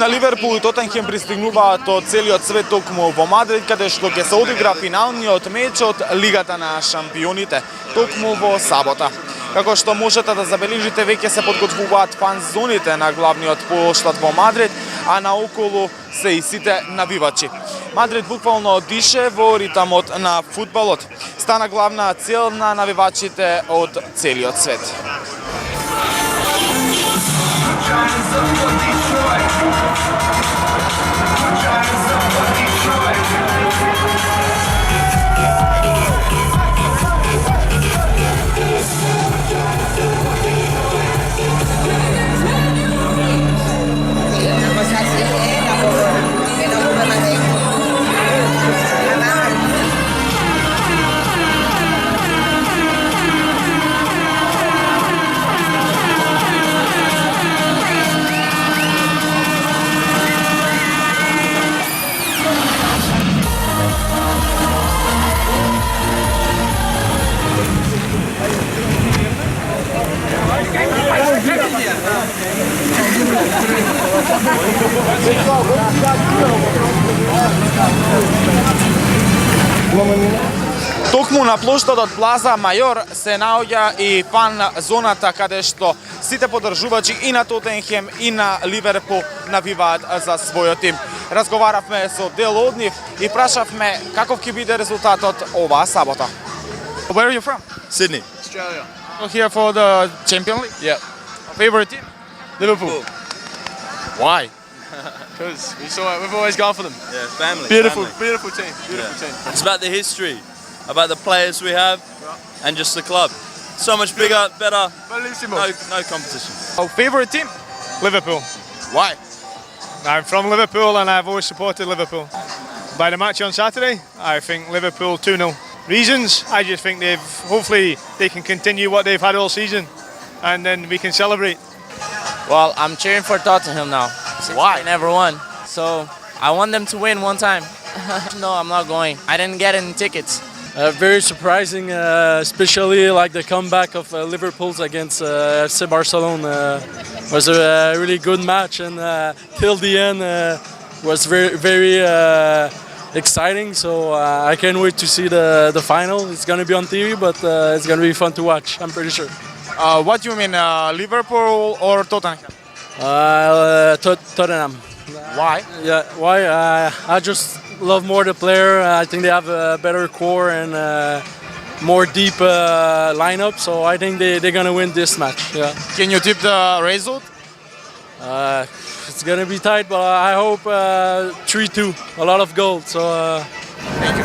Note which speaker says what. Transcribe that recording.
Speaker 1: на Ливерпул и Тотенхем пристигнуваат од целиот свет токму во Мадрид, каде што ќе се одигра финалниот меч од Лигата на шампионите, токму во сабота. Како што можете да забележите, веќе се подготвуваат фан-зоните на главниот плоштад во Мадрид, а наоколу се и сите навивачи. Мадрид буквално дише во ритамот на фудбалот. Стана главна цел на навивачите од целиот свет. Токму на плоштадот Плаза Мајор се наоѓа и фан зоната каде што сите поддржувачи и на Тотенхем и на Ливерпул навиваат за својот тим. Разговаравме со дел од нив и прашавме каков ќе биде резултатот оваа сабота. Where are you from?
Speaker 2: Sydney.
Speaker 1: Australia. Here for the Champions League?
Speaker 2: Yeah.
Speaker 1: Favorite team?
Speaker 2: Liverpool.
Speaker 1: Why?
Speaker 3: Because we've always gone for them.
Speaker 2: Yeah, family.
Speaker 3: Beautiful
Speaker 2: family.
Speaker 3: team. Beautiful team.
Speaker 2: It's about the history, about the players we have, and just the club. So much bigger, better.
Speaker 3: Bellissimo.
Speaker 2: No competition.
Speaker 1: Oh, favorite team?
Speaker 4: Liverpool.
Speaker 1: Why?
Speaker 4: I'm from Liverpool and I've always supported Liverpool. By the match on Saturday, I think Liverpool 2-0. Reasons? I just think hopefully they can continue what they've had all season and then we can celebrate.
Speaker 5: Well, I'm cheering for Tottenham now.
Speaker 1: Why?
Speaker 5: They never won. So I want them to win one time. No, I'm not going. I didn't get any tickets.
Speaker 6: Very surprising, especially like the comeback of Liverpool against FC Barcelona. Was a really good match, and till the end was very exciting. So I can't wait to see the final. It's gonna be on TV, but it's gonna be fun to watch. I'm pretty sure.
Speaker 1: What do you mean, Liverpool or Tottenham?
Speaker 6: Tottenham.
Speaker 1: Why?
Speaker 6: Yeah, why? I just love more the player. I think they have a better core and more deep lineup. So I think they're gonna win this match. Yeah.
Speaker 1: Can you tip the result?
Speaker 6: It's gonna be tight, but I hope 3-2. A lot of goals. So.
Speaker 1: Thank you.